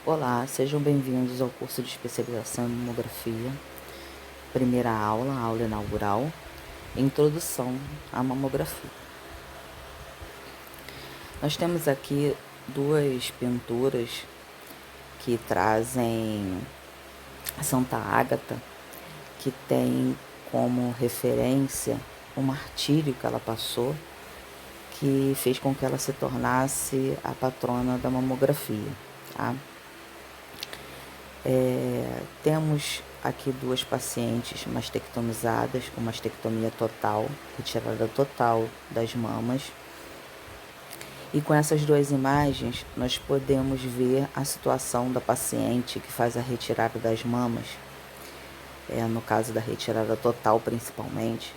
Olá, sejam bem-vindos ao curso de especialização em mamografia. Primeira aula, aula inaugural, introdução à mamografia. Nós temos aqui duas pinturas que trazem Santa Ágata, que tem como referência o martírio que ela passou, que fez com que ela se tornasse a patrona da mamografia, tá? Temos aqui duas pacientes mastectomizadas, com mastectomia total, retirada total das mamas. E com essas duas imagens, nós podemos ver a situação da paciente que faz a retirada das mamas. No caso da retirada total, principalmente,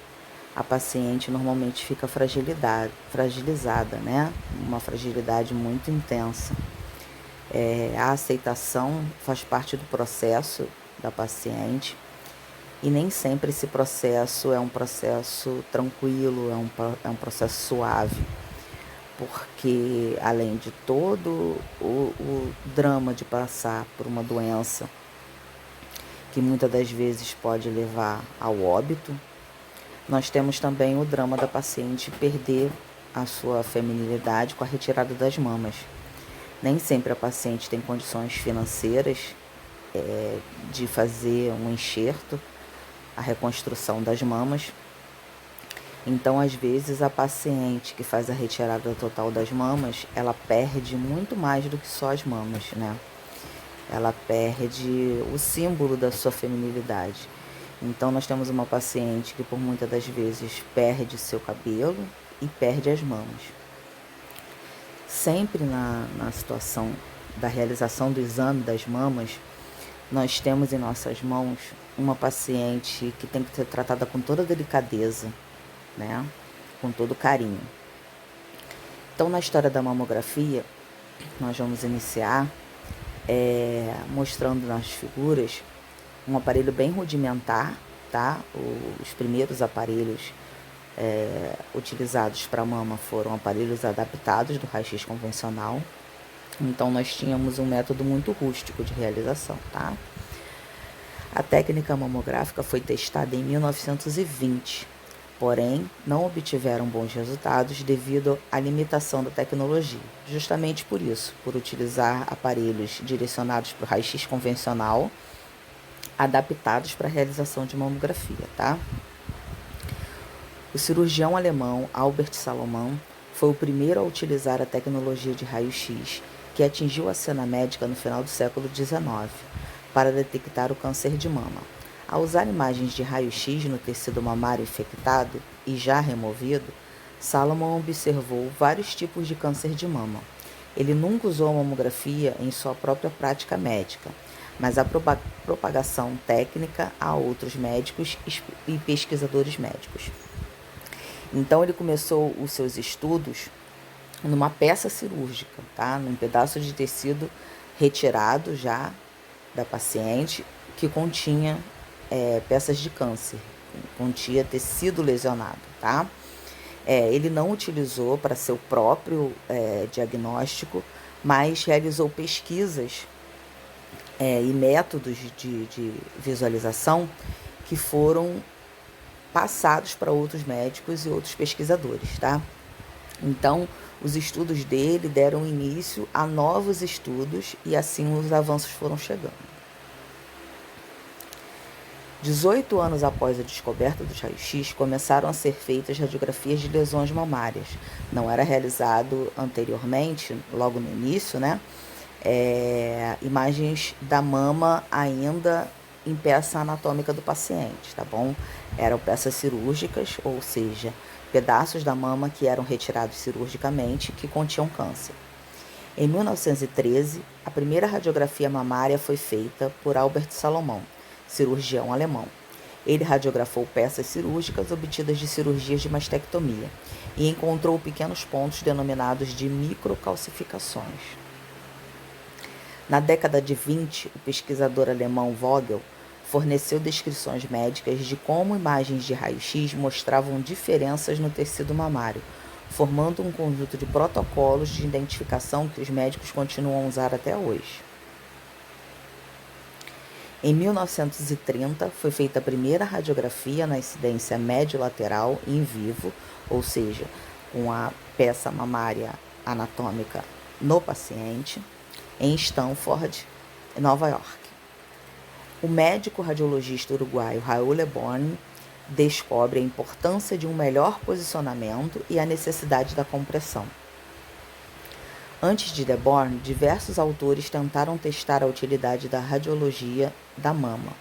a paciente normalmente fica fragilizada, né? Uma fragilidade muito intensa. A aceitação faz parte do processo da paciente e nem sempre esse processo é um processo tranquilo, é um processo suave, porque além de todo o drama de passar por uma doença que muitas das vezes pode levar ao óbito, nós temos também o drama da paciente perder a sua feminilidade com a retirada das mamas. Nem sempre a paciente tem condições financeiras de fazer um enxerto, a reconstrução das mamas. Então, às vezes, a paciente que faz a retirada total das mamas, ela perde muito mais do que só as mamas, né? Ela perde o símbolo da sua feminilidade. Então, nós temos uma paciente que, por muitas das vezes, perde seu cabelo e perde as mamas. Sempre na situação da realização do exame das mamas, nós temos em nossas mãos uma paciente que tem que ser tratada com toda delicadeza, né? Com todo carinho. Então, na história da mamografia, nós vamos iniciar mostrando nas figuras um aparelho bem rudimentar, tá? Os primeiros aparelhos utilizados para mama foram aparelhos adaptados do raio-x convencional. Então, nós tínhamos um método muito rústico de realização, tá? A técnica mamográfica foi testada em 1920, porém, não obtiveram bons resultados devido à limitação da tecnologia. Justamente por isso, por utilizar aparelhos direcionados para o raio-x convencional, adaptados para a realização de mamografia, tá? O cirurgião alemão Albert Salomon foi o primeiro a utilizar a tecnologia de raio-x, que atingiu a cena médica no final do século XIX, para detectar o câncer de mama. Ao usar imagens de raio-x no tecido mamário infectado e já removido, Salomon observou vários tipos de câncer de mama. Ele nunca usou a mamografia em sua própria prática médica, mas a propagação técnica a outros médicos e pesquisadores médicos. Então, ele começou os seus estudos numa peça cirúrgica, tá? Num pedaço de tecido retirado já da paciente, que continha peças de câncer, continha tecido lesionado, tá? Ele não utilizou para seu próprio diagnóstico, mas realizou pesquisas e métodos de visualização que foram passados para outros médicos e outros pesquisadores, tá? Então, os estudos dele deram início a novos estudos e assim os avanços foram chegando. 18 anos após a descoberta dos raios-x, começaram a ser feitas radiografias de lesões mamárias. Não era realizado anteriormente, logo no início, né? Imagens da mama ainda em peça anatômica do paciente, tá bom? Eram peças cirúrgicas, ou seja, pedaços da mama que eram retirados cirurgicamente que continham câncer. Em 1913, a primeira radiografia mamária foi feita por Albert Salomon, cirurgião alemão. Ele radiografou peças cirúrgicas obtidas de cirurgias de mastectomia e encontrou pequenos pontos denominados de microcalcificações. Na década de 20, o pesquisador alemão Vogel forneceu descrições médicas de como imagens de raio-x mostravam diferenças no tecido mamário, formando um conjunto de protocolos de identificação que os médicos continuam a usar até hoje. Em 1930, foi feita a primeira radiografia na incidência médio-lateral em vivo, ou seja, com a peça mamária anatômica no paciente, em Stanford, Nova York. O médico radiologista uruguaio Raul Leborgne descobre a importância de um melhor posicionamento e a necessidade da compressão. Antes de Leborgne, diversos autores tentaram testar a utilidade da radiologia da mama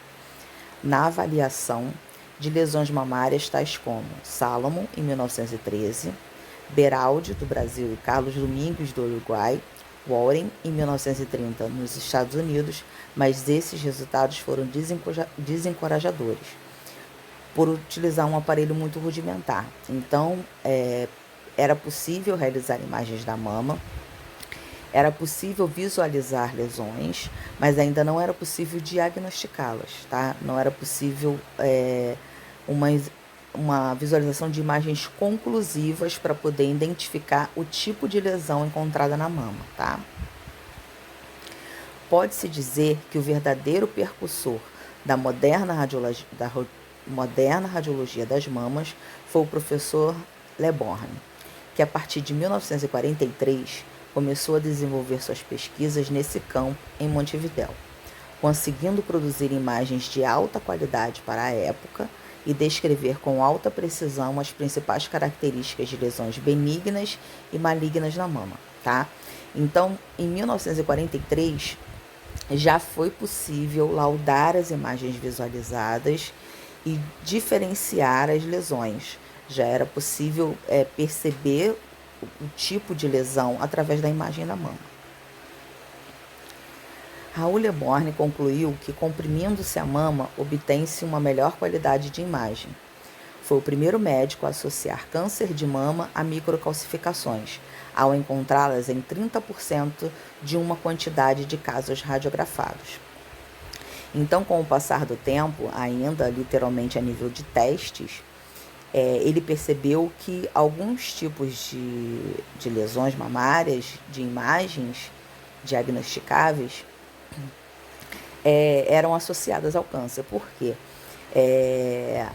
na avaliação de lesões mamárias tais como Salomon, em 1913, Beraldi, do Brasil, e Carlos Domingos, do Uruguai, Warren, em 1930, nos Estados Unidos, mas esses resultados foram desencorajadores, por utilizar um aparelho muito rudimentar. Então, era possível realizar imagens da mama, era possível visualizar lesões, mas ainda não era possível diagnosticá-las, tá? Não era possível uma visualização de imagens conclusivas para poder identificar o tipo de lesão encontrada na mama, tá? Pode-se dizer que o verdadeiro percussor da moderna radiologia das mamas foi o professor Leborgne, que a partir de 1943 começou a desenvolver suas pesquisas nesse campo em Montevidéu, conseguindo produzir imagens de alta qualidade para a época e descrever com alta precisão as principais características de lesões benignas e malignas na mama, tá? Então, em 1943, já foi possível laudar as imagens visualizadas e diferenciar as lesões. Já era possível perceber o tipo de lesão através da imagem da mama. Raul Leborgne concluiu que, comprimindo-se a mama, obtém-se uma melhor qualidade de imagem. Foi o primeiro médico a associar câncer de mama a microcalcificações, ao encontrá-las em 30% de uma quantidade de casos radiografados. Então, com o passar do tempo, ainda literalmente a nível de testes, ele percebeu que alguns tipos de lesões mamárias, de imagens diagnosticáveis, eram associadas ao câncer. Por quê?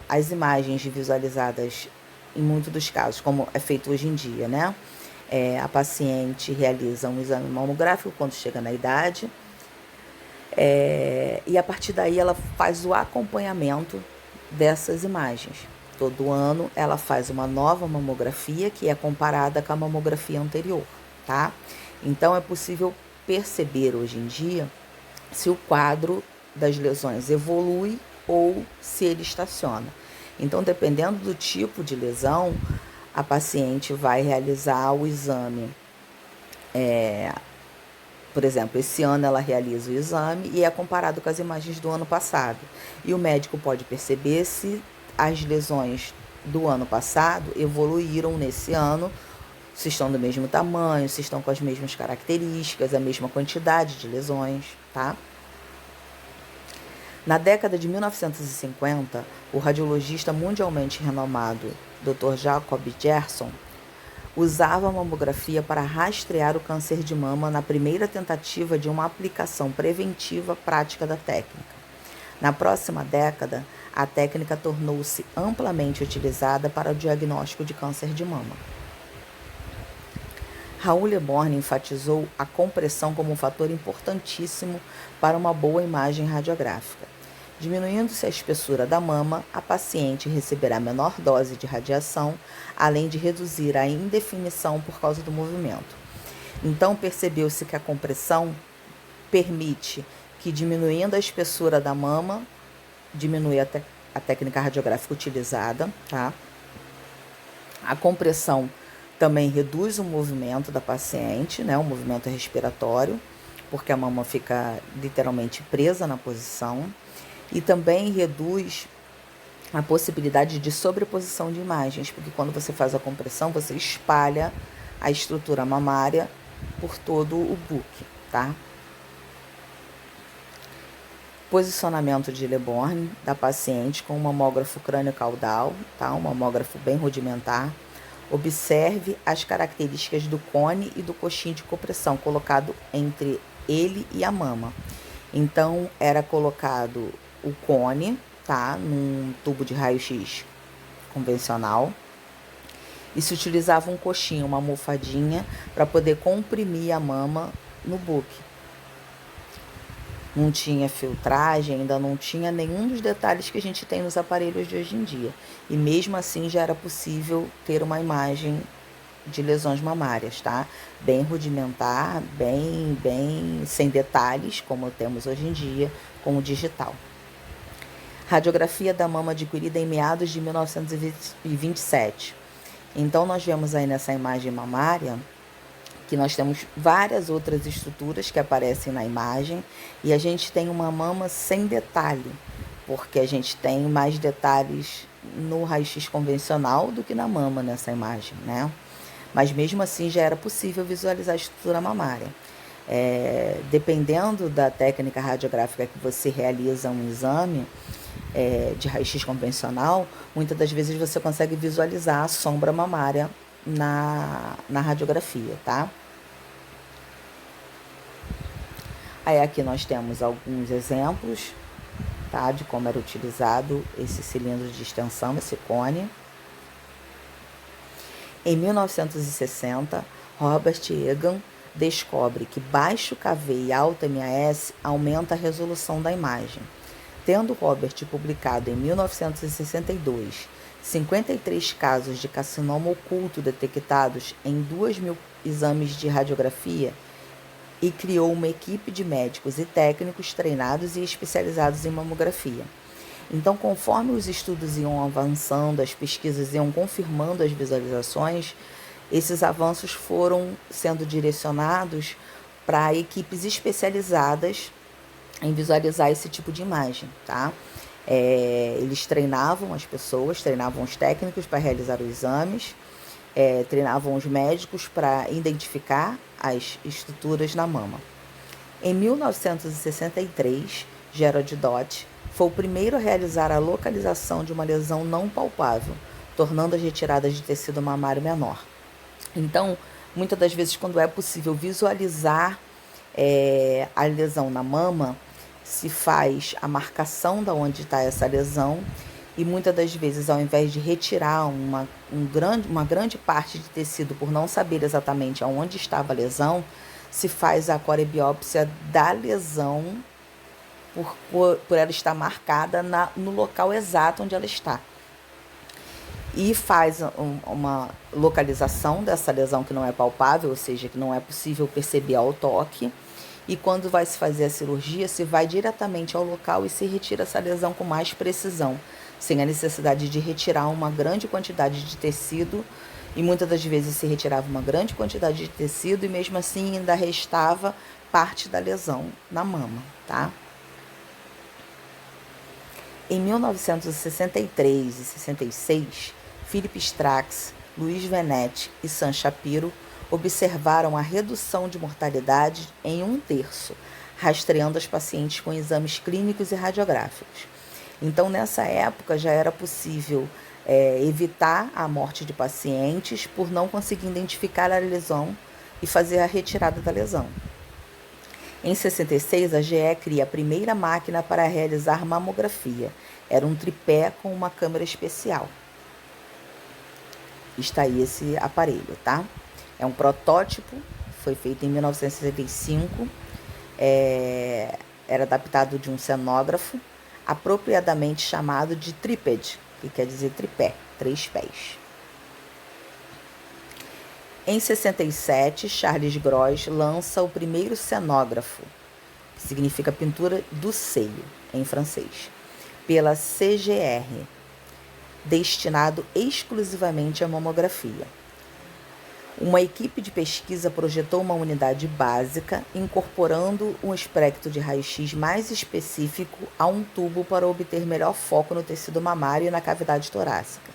As imagens visualizadas, em muitos dos casos, como é feito hoje em dia, né? A paciente realiza um exame mamográfico quando chega na idade, e a partir daí ela faz o acompanhamento dessas imagens. Todo ano ela faz uma nova mamografia que é comparada com a mamografia anterior, tá? Então é possível perceber hoje em dia se o quadro das lesões evolui ou se ele estaciona. Então, dependendo do tipo de lesão, a paciente vai realizar o exame. Por exemplo, esse ano ela realiza o exame e é comparado com as imagens do ano passado. E o médico pode perceber se as lesões do ano passado evoluíram nesse ano, se estão do mesmo tamanho, se estão com as mesmas características, a mesma quantidade de lesões, tá? Na década de 1950, o radiologista mundialmente renomado Dr. Jacob Gerson usava a mamografia para rastrear o câncer de mama na primeira tentativa de uma aplicação preventiva prática da técnica. Na próxima década, a técnica tornou-se amplamente utilizada para o diagnóstico de câncer de mama. Raul Leborgne enfatizou a compressão como um fator importantíssimo para uma boa imagem radiográfica. Diminuindo-se a espessura da mama, a paciente receberá menor dose de radiação, além de reduzir a indefinição por causa do movimento. Então, percebeu-se que a compressão permite que, diminuindo a espessura da mama, diminui a técnica radiográfica utilizada, tá? A compressão também reduz o movimento da paciente, né? O movimento respiratório, porque a mama fica literalmente presa na posição. E também reduz a possibilidade de sobreposição de imagens, porque quando você faz a compressão, você espalha a estrutura mamária por todo o buque, tá? Posicionamento de Leborgne da paciente com um mamógrafo crânio-caudal, tá? Um mamógrafo bem rudimentar. Observe as características do cone e do coxim de compressão colocado entre ele e a mama. Então, era colocado o cone, tá? Num tubo de raio-x convencional. E se utilizava um coxinho, uma almofadinha, para poder comprimir a mama no book. Não tinha filtragem, ainda não tinha nenhum dos detalhes que a gente tem nos aparelhos de hoje em dia. E mesmo assim já era possível ter uma imagem de lesões mamárias, tá? Bem rudimentar, bem sem detalhes, como temos hoje em dia, com o digital. Radiografia da mama adquirida em meados de 1927. Então, nós vemos aí nessa imagem mamária que nós temos várias outras estruturas que aparecem na imagem e a gente tem uma mama sem detalhe, porque a gente tem mais detalhes no raio-x convencional do que na mama nessa imagem, né? Mas mesmo assim já era possível visualizar a estrutura mamária. Dependendo da técnica radiográfica que você realiza um exame de raio-x convencional, muitas das vezes você consegue visualizar a sombra mamária na radiografia, tá? Aí aqui nós temos alguns exemplos, tá, de como era utilizado esse cilindro de extensão, esse cone. Em 1960, Robert Egan descobre que baixo KV e alta MAS aumenta a resolução da imagem. Tendo Robert publicado em 1962 53 casos de carcinoma oculto detectados em 2.000 exames de radiografia e criou uma equipe de médicos e técnicos treinados e especializados em mamografia. Então, conforme os estudos iam avançando, as pesquisas iam confirmando as visualizações, esses avanços foram sendo direcionados para equipes especializadas em visualizar esse tipo de imagem, tá? Eles treinavam as pessoas, treinavam os técnicos para realizar os exames, treinavam os médicos para identificar as estruturas na mama. Em 1963, Gerald Dott foi o primeiro a realizar a localização de uma lesão não palpável, tornando as retiradas de tecido mamário menor. Então, muitas das vezes, quando é possível visualizar a lesão na mama, se faz a marcação de onde está essa lesão e muitas das vezes, ao invés de retirar uma grande parte de tecido por não saber exatamente aonde estava a lesão, se faz a corebiópsia da lesão por ela estar marcada no local exato onde ela está. E faz uma localização dessa lesão que não é palpável, ou seja, que não é possível perceber ao toque. E quando vai se fazer a cirurgia, se vai diretamente ao local e se retira essa lesão com mais precisão, sem a necessidade de retirar uma grande quantidade de tecido. E muitas das vezes se retirava uma grande quantidade de tecido e mesmo assim ainda restava parte da lesão na mama, tá? Em 1963 e 66, Philip Strax, Luiz Venetti e Sam Shapiro observaram a redução de mortalidade em 1/3, rastreando as pacientes com exames clínicos e radiográficos. Então, nessa época, já era possível evitar a morte de pacientes por não conseguir identificar a lesão e fazer a retirada da lesão. Em 66, a GE cria a primeira máquina para realizar mamografia. Era um tripé com uma câmera especial. Está aí esse aparelho, tá? É um protótipo, foi feito em 1965, era adaptado de um cenógrafo, apropriadamente chamado de trípede, que quer dizer tripé, 3 pés. Em 67, Charles Gros lança o primeiro cenógrafo, que significa pintura do seio, em francês, pela CGR, destinado exclusivamente à mamografia. Uma equipe de pesquisa projetou uma unidade básica, incorporando um espectro de raio-x mais específico a um tubo para obter melhor foco no tecido mamário e na cavidade torácica.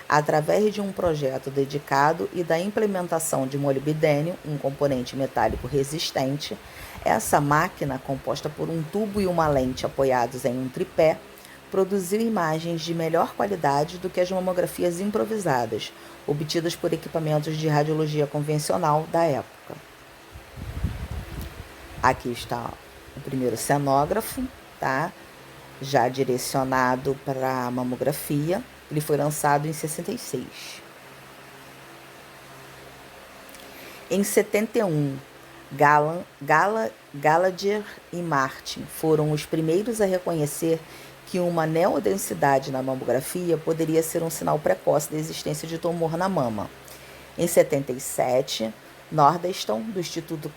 Através de um projeto dedicado e da implementação de molibdênio, um componente metálico resistente, essa máquina, composta por um tubo e uma lente apoiados em um tripé, produziu imagens de melhor qualidade do que as mamografias improvisadas, obtidas por equipamentos de radiologia convencional da época. Aqui está o primeiro cenógrafo, tá? Já direcionado para a mamografia. Ele foi lançado em 66. Em 71, Gallagher e Martin foram os primeiros a reconhecer que uma neodensidade na mamografia poderia ser um sinal precoce da existência de tumor na mama. Em 77, Nordenstam, do Instituto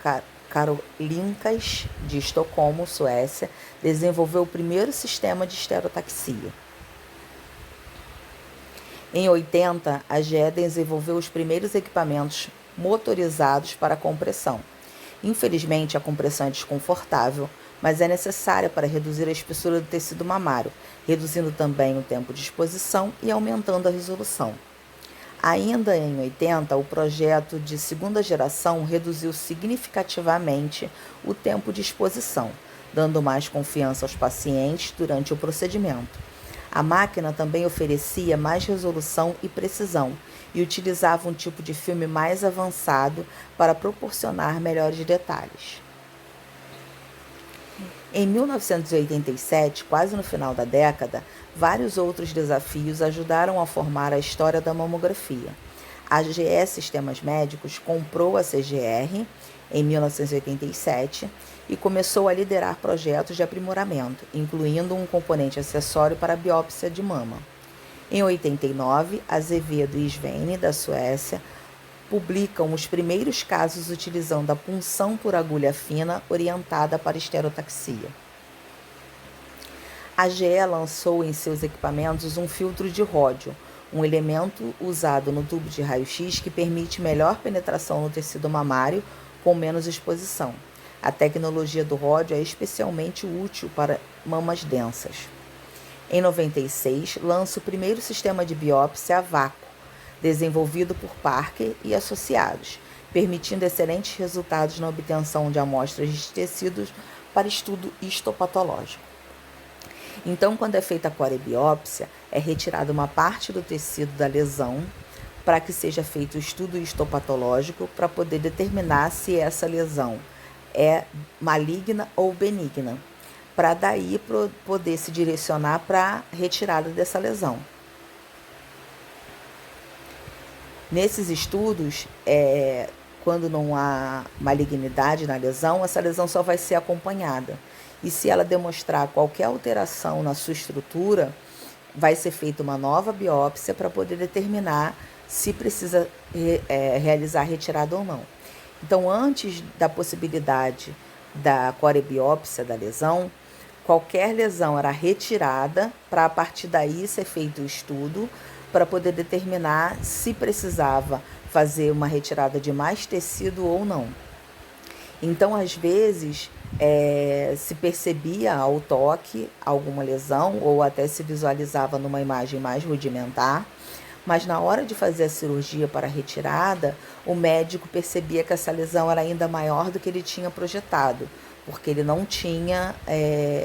Karolinkas de Estocolmo, Suécia, desenvolveu o primeiro sistema de estereotaxia. Em 80, a GE desenvolveu os primeiros equipamentos motorizados para compressão. Infelizmente, a compressão é desconfortável, mas é necessária para reduzir a espessura do tecido mamário, reduzindo também o tempo de exposição e aumentando a resolução. Ainda em 80, o projeto de segunda geração reduziu significativamente o tempo de exposição, dando mais confiança aos pacientes durante o procedimento. A máquina também oferecia mais resolução e precisão e utilizava um tipo de filme mais avançado para proporcionar melhores detalhes. Em 1987, quase no final da década, vários outros desafios ajudaram a formar a história da mamografia. A GE Sistemas Médicos comprou a CGR em 1987 e começou a liderar projetos de aprimoramento, incluindo um componente acessório para a biópsia de mama. Em 89, Azevedo e Svenne, da Suécia, publicam os primeiros casos utilizando a punção por agulha fina orientada para estereotaxia. A GE lançou em seus equipamentos um filtro de ródio, um elemento usado no tubo de raio-x que permite melhor penetração no tecido mamário com menos exposição. A tecnologia do ródio é especialmente útil para mamas densas. Em 96, lança o primeiro sistema de biópsia a vácuo, desenvolvido por Parker e associados, permitindo excelentes resultados na obtenção de amostras de tecidos para estudo histopatológico. Então, quando é feita a corebiópsia, é retirada uma parte do tecido da lesão para que seja feito o estudo histopatológico para poder determinar se essa lesão é maligna ou benigna, para daí poder se direcionar para a retirada dessa lesão. Nesses estudos, quando não há malignidade na lesão, essa lesão só vai ser acompanhada. E se ela demonstrar qualquer alteração na sua estrutura, vai ser feita uma nova biópsia para poder determinar se precisa realizar a retirada ou não. Então, antes da possibilidade da corebiópsia da lesão, qualquer lesão era retirada para a partir daí ser feito o estudo para poder determinar se precisava fazer uma retirada de mais tecido ou não. Então, às vezes, se percebia ao toque alguma lesão ou até se visualizava numa imagem mais rudimentar, mas na hora de fazer a cirurgia para a retirada, o médico percebia que essa lesão era ainda maior do que ele tinha projetado, porque ele não tinha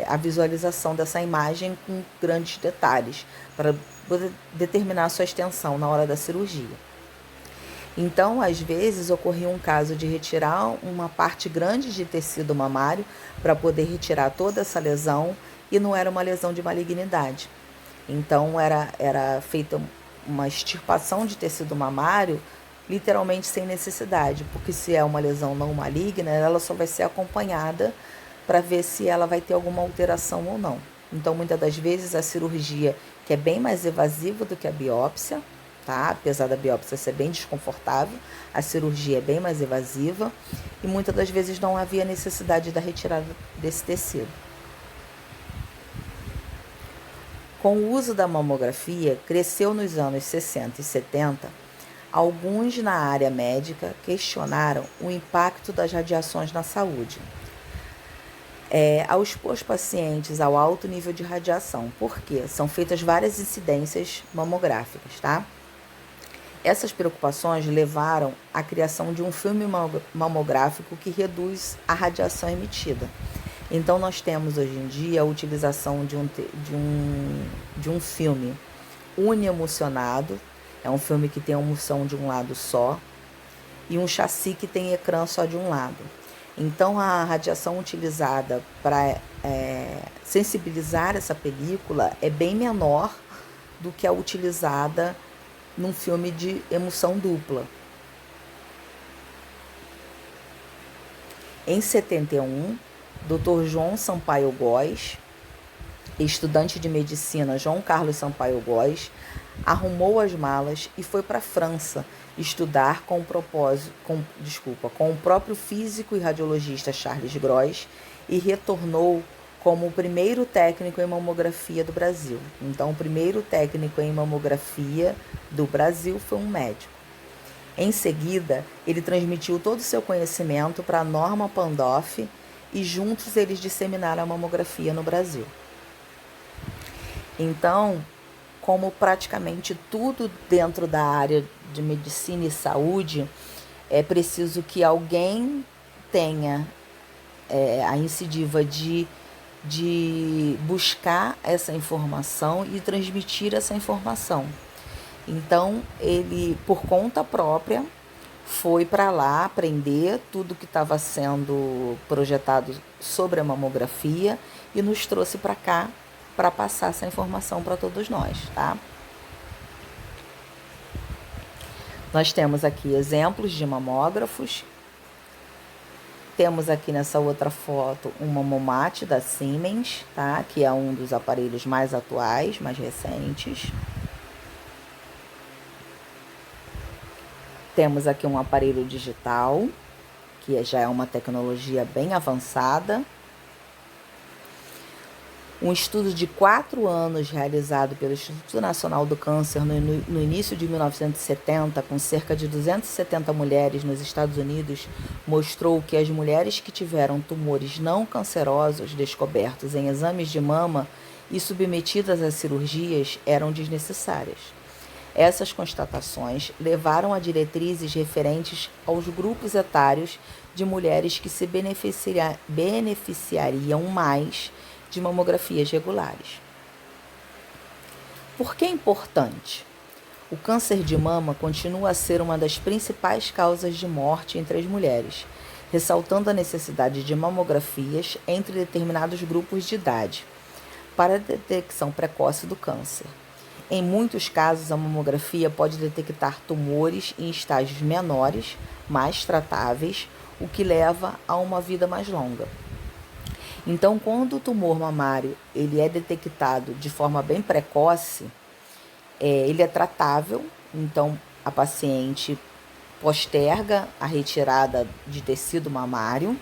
a visualização dessa imagem com grandes detalhes para poder determinar a sua extensão na hora da cirurgia. Então, às vezes, ocorria um caso de retirar uma parte grande de tecido mamário para poder retirar toda essa lesão e não era uma lesão de malignidade. Então, era feita uma extirpação de tecido mamário literalmente sem necessidade, porque se é uma lesão não maligna, ela só vai ser acompanhada para ver se ela vai ter alguma alteração ou não. Então, muitas das vezes, a cirurgia, que é bem mais invasiva do que a biópsia, tá? Apesar da biópsia ser bem desconfortável, a cirurgia é bem mais invasiva e muitas das vezes não havia necessidade da retirada desse tecido. Com o uso da mamografia, cresceu nos anos 60 e 70, alguns na área médica questionaram o impacto das radiações na saúde. Ao expor os pacientes ao alto nível de radiação, porque são feitas várias incidências mamográficas, tá? Essas preocupações levaram à criação de um filme mamográfico que reduz a radiação emitida. Então, nós temos hoje em dia a utilização de um filme uniemocionado, é um filme que tem a emulsão de um lado só, e um chassi que tem ecrã só de um lado. Então, a radiação utilizada para sensibilizar essa película é bem menor do que a utilizada num filme de emissão dupla. Em 71, Dr. João Sampaio Góes, estudante de medicina João Carlos Sampaio Góes, arrumou as malas e foi para a França estudar com o próprio físico e radiologista Charles Gros e retornou como o primeiro técnico em mamografia do Brasil. Então, o primeiro técnico em mamografia do Brasil foi um médico. Em seguida, ele transmitiu todo o seu conhecimento para Norma Pandolfi e juntos eles disseminaram a mamografia no Brasil. Então, como praticamente tudo dentro da área de medicina e saúde, é preciso que alguém tenha a incidiva de buscar essa informação e transmitir essa informação. Então, ele, por conta própria, foi para lá aprender tudo que estava sendo projetado sobre a mamografia e nos trouxe para cá para passar essa informação para todos nós, tá? Nós temos aqui exemplos de mamógrafos. Temos aqui nessa outra foto um Mammomat da Siemens, tá? Que é um dos aparelhos mais atuais, mais recentes. Temos aqui um aparelho digital, que já é uma tecnologia bem avançada. Um estudo de 4 anos realizado pelo Instituto Nacional do Câncer no início de 1970, com cerca de 270 mulheres nos Estados Unidos, mostrou que as mulheres que tiveram tumores não cancerosos descobertos em exames de mama e submetidas a cirurgias eram desnecessárias. Essas constatações levaram a diretrizes referentes aos grupos etários de mulheres que se beneficiariam mais de mamografias regulares. Por que é importante? O câncer de mama continua a ser uma das principais causas de morte entre as mulheres, ressaltando a necessidade de mamografias entre determinados grupos de idade para a detecção precoce do câncer. Em muitos casos, a mamografia pode detectar tumores em estágios menores, mais tratáveis, o que leva a uma vida mais longa. Então, quando o tumor mamário ele é detectado de forma bem precoce, ele é tratável. Então, a paciente posterga a retirada de tecido mamário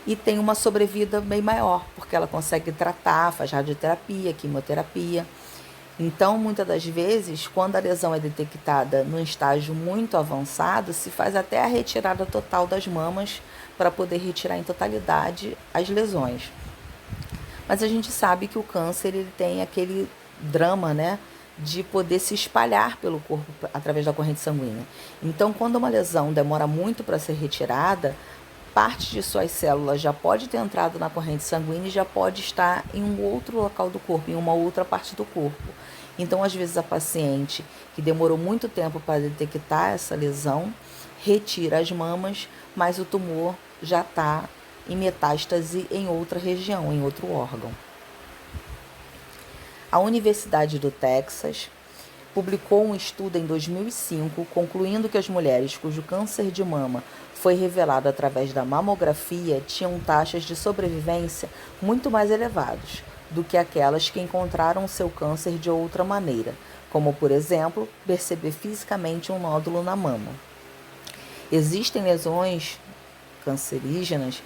e tem uma sobrevida bem maior, porque ela consegue tratar, faz radioterapia, quimioterapia. Então, muitas das vezes, quando a lesão é detectada num estágio muito avançado, se faz até a retirada total das mamas para poder retirar em totalidade as lesões. Mas a gente sabe que o câncer ele tem aquele drama, né, de poder se espalhar pelo corpo através da corrente sanguínea. Então, quando uma lesão demora muito para ser retirada, parte de suas células já pode ter entrado na corrente sanguínea e já pode estar em um outro local do corpo, em uma outra parte do corpo. Então, às vezes, a paciente que demorou muito tempo para detectar essa lesão, retira as mamas, mas o tumor já está em metástase em outra região, em outro órgão. A Universidade do Texas publicou um estudo em 2005, concluindo que as mulheres cujo câncer de mama foi revelado através da mamografia tinham taxas de sobrevivência muito mais elevadas do que aquelas que encontraram seu câncer de outra maneira, como, por exemplo, perceber fisicamente um nódulo na mama. Existem lesões cancerígenas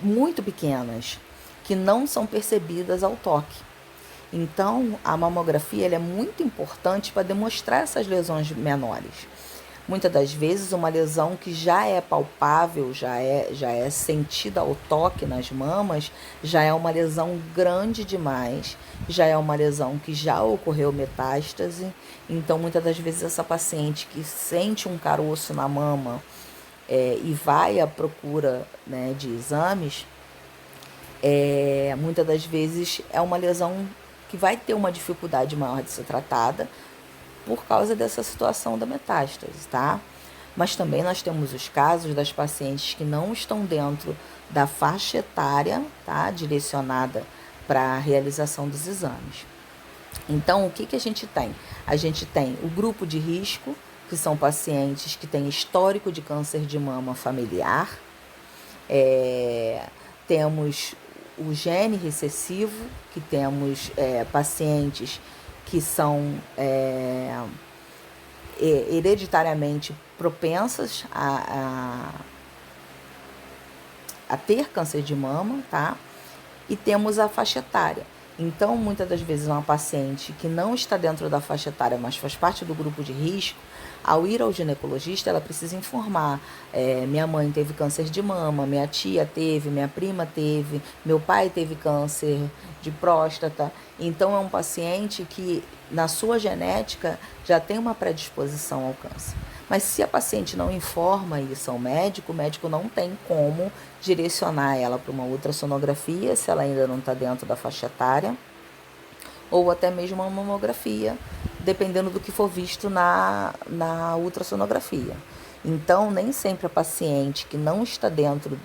muito pequenas que não são percebidas ao toque. Então, a mamografia ela é muito importante para demonstrar essas lesões menores. Muitas das vezes, uma lesão que já é palpável, já é sentida ao toque nas mamas, já é uma lesão grande demais, já é uma lesão que já ocorreu metástase. Então, muitas das vezes, essa paciente que sente um caroço na mama e vai à procura, né, de exames, muitas das vezes é uma lesão que vai ter uma dificuldade maior de ser tratada por causa dessa situação da metástase, tá? Mas também nós temos os casos das pacientes que não estão dentro da faixa etária, tá, direcionada para a realização dos exames. Então, o que a gente tem? A gente tem o grupo de risco, que são pacientes que têm histórico de câncer de mama familiar. Temos o gene recessivo, que temos pacientes que são hereditariamente propensas a ter câncer de mama, tá? E temos a faixa etária. Então, muitas das vezes, uma paciente que não está dentro da faixa etária, mas faz parte do grupo de risco, ao ir ao ginecologista, ela precisa informar: minha mãe teve câncer de mama, minha tia teve, minha prima teve, meu pai teve câncer de próstata. Então, é um paciente que, na sua genética, já tem uma predisposição ao câncer. Mas se a paciente não informa isso ao médico, o médico não tem como direcionar ela para uma ultrassonografia, se ela ainda não está dentro da faixa etária, ou até mesmo uma mamografia, dependendo do que for visto na ultrassonografia. Então, nem sempre a paciente que não está dentro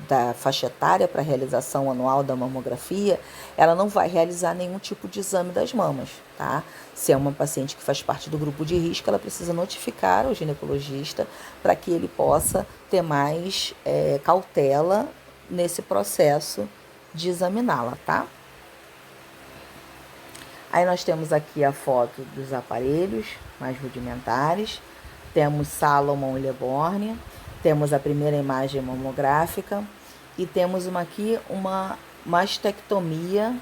da faixa etária para a realização anual da mamografia, ela não vai realizar nenhum tipo de exame das mamas, tá? Se é uma paciente que faz parte do grupo de risco, ela precisa notificar o ginecologista para que ele possa ter mais cautela nesse processo de examiná-la, tá? Aí nós temos aqui a foto dos aparelhos mais rudimentares, temos Salomon e Leborgne, temos a primeira imagem mamográfica e temos aqui uma mastectomia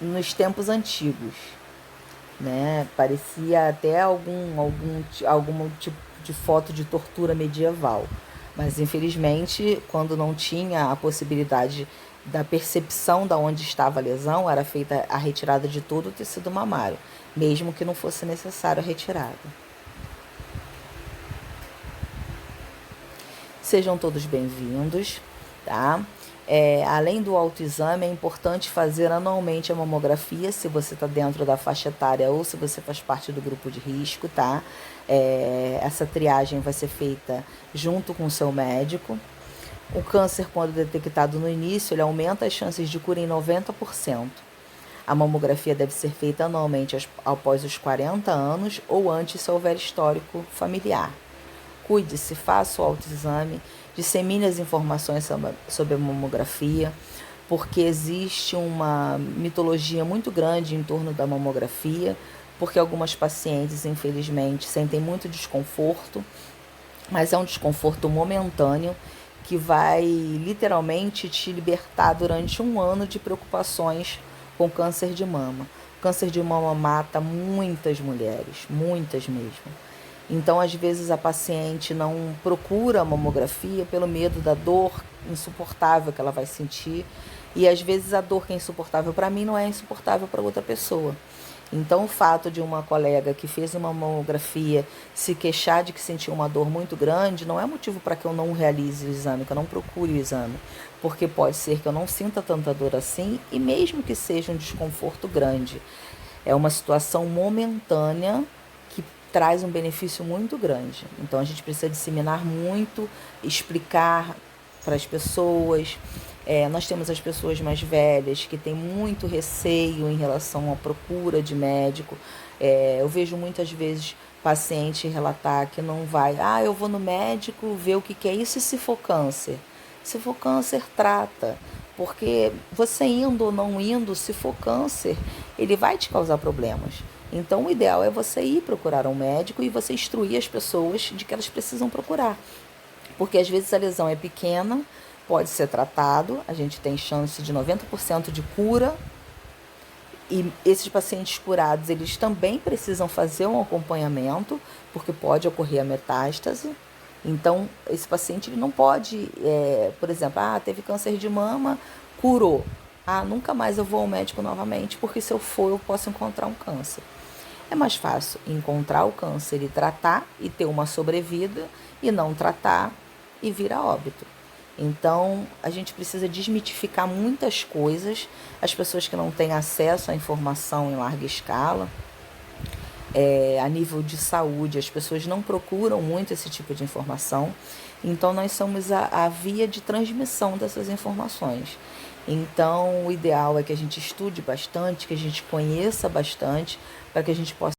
nos tempos antigos, né? Parecia até algum tipo de foto de tortura medieval, mas infelizmente, quando não tinha a possibilidade da percepção de onde estava a lesão, era feita a retirada de todo o tecido mamário, mesmo que não fosse necessário a retirada. Sejam todos bem-vindos, tá? Além do autoexame, é importante fazer anualmente a mamografia, se você está dentro da faixa etária ou se você faz parte do grupo de risco, tá? Essa triagem vai ser feita junto com o seu médico. O câncer, quando detectado no início, ele aumenta as chances de cura em 90%. A mamografia deve ser feita anualmente após os 40 anos ou antes se houver histórico familiar. Cuide-se, faça o autoexame, dissemine as informações sobre a mamografia, porque existe uma mitologia muito grande em torno da mamografia, porque algumas pacientes, infelizmente, sentem muito desconforto, mas é um desconforto momentâneo que vai literalmente te libertar durante um ano de preocupações com câncer de mama. O câncer de mama mata muitas mulheres, muitas mesmo. Então, às vezes, a paciente não procura a mamografia pelo medo da dor insuportável que ela vai sentir. E, às vezes, a dor que é insuportável para mim não é insuportável para outra pessoa. Então, o fato de uma colega que fez uma mamografia se queixar de que sentiu uma dor muito grande não é motivo para que eu não realize o exame, que eu não procure o exame. Porque pode ser que eu não sinta tanta dor assim e mesmo que seja um desconforto grande. É uma situação momentânea que traz um benefício muito grande. Então, a gente precisa disseminar muito, explicar para as pessoas. Nós temos as pessoas mais velhas que têm muito receio em relação à procura de médico. Eu vejo muitas vezes paciente relatar que não vai. Eu vou no médico ver o que é isso e se for câncer. Se for câncer, trata. Porque você indo ou não indo, se for câncer, ele vai te causar problemas. Então, o ideal é você ir procurar um médico e você instruir as pessoas de que elas precisam procurar. Porque às vezes a lesão é pequena, pode ser tratado, a gente tem chance de 90% de cura. E esses pacientes curados, eles também precisam fazer um acompanhamento, porque pode ocorrer a metástase. Então, esse paciente ele não pode, por exemplo, teve câncer de mama, curou. Nunca mais eu vou ao médico novamente, porque se eu for, eu posso encontrar um câncer. É mais fácil encontrar o câncer e tratar e ter uma sobrevida, e não tratar e vir a óbito. Então, a gente precisa desmitificar muitas coisas. As pessoas que não têm acesso à informação em larga escala, a nível de saúde, as pessoas não procuram muito esse tipo de informação, então nós somos a via de transmissão dessas informações. Então, o ideal é que a gente estude bastante, que a gente conheça bastante, para que a gente possa